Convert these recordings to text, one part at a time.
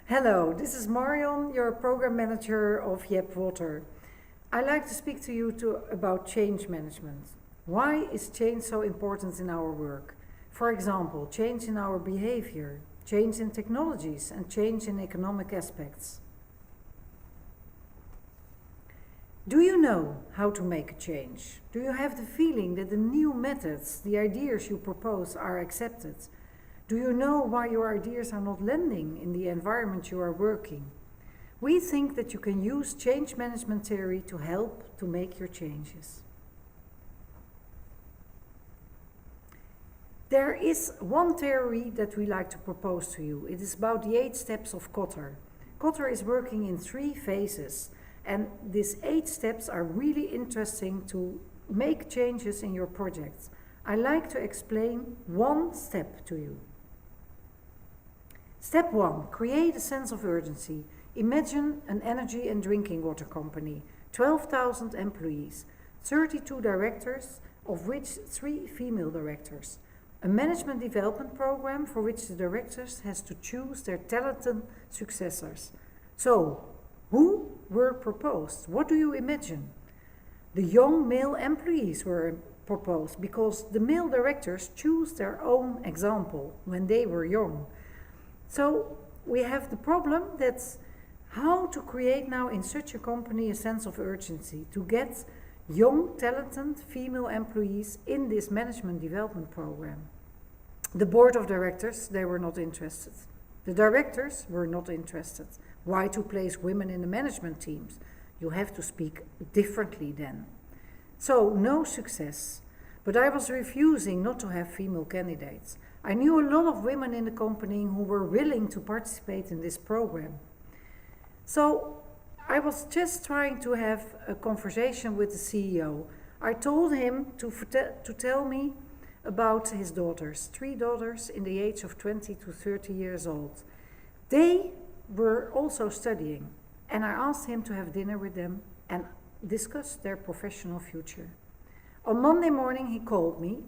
Hello, this is Marion, your program manager of Yep Water. I'd like to speak to you about change management. Why is change so important in our work? For example, change in our behavior, change in technologies, and change in economic aspects. Do you know how to make a change? Do you have the feeling that the new methods, the ideas you propose, are accepted? Do you know why your ideas are not landing in the environment you are working? We think that you can use change management theory to help to make your changes. There is one theory that we like to propose to you. It is about the 8 steps of Kotter. Kotter is working in 3 phases, and these 8 steps are really interesting to make changes in your projects. I like to explain one step to you. Step 1, create a sense of urgency. Imagine an energy and drinking water company, 12,000 employees, 32 directors, of which 3 female directors. A management development program for which the directors has to choose their talented successors. So, who were proposed? What do you imagine? The young male employees were proposed because the male directors choose their own example when they were young. So we have the problem that's how to create now in such a company a sense of urgency to get young, talented female employees in this management development program. The board of directors, they were not interested. The directors were not interested. Why to place women in the management teams? You have to speak differently then. So no success. But I was refusing not to have female candidates. I knew a lot of women in the company who were willing to participate in this program. So I was just trying to have a conversation with the CEO. I told him to tell me about his daughters, 3 daughters in the age of 20 to 30 years old. They were also studying, and I asked him to have dinner with them and discuss their professional future. On Monday morning he called me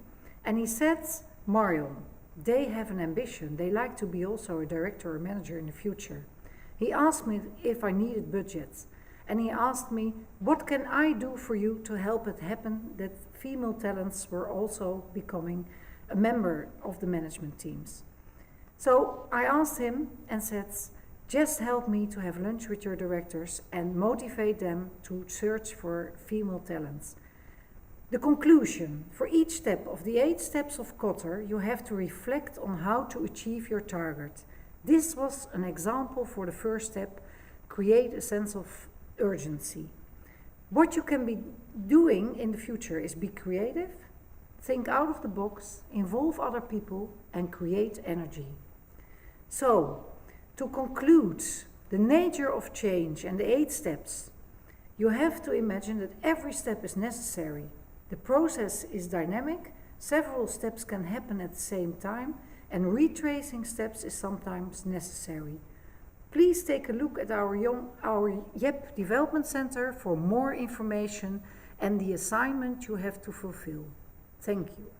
and he said, Marion, they have an ambition. They like to be also a director or manager in the future. He asked me if I needed budgets, and he asked me, what can I do for you to help it happen that female talents were also becoming a member of the management teams? So I asked him and said, just help me to have lunch with your directors and motivate them to search for female talents. The conclusion, for each step of the 8 steps of Kotter, you have to reflect on how to achieve your target. This was an example for the first step, create a sense of urgency. What you can be doing in the future is be creative, think out of the box, involve other people, and create energy. So, to conclude the nature of change and the 8 steps, you have to imagine that every step is necessary. The process is dynamic, several steps can happen at the same time, and retracing steps is sometimes necessary. Please take a look at our Yep Development Center for more information and the assignment you have to fulfill. Thank you.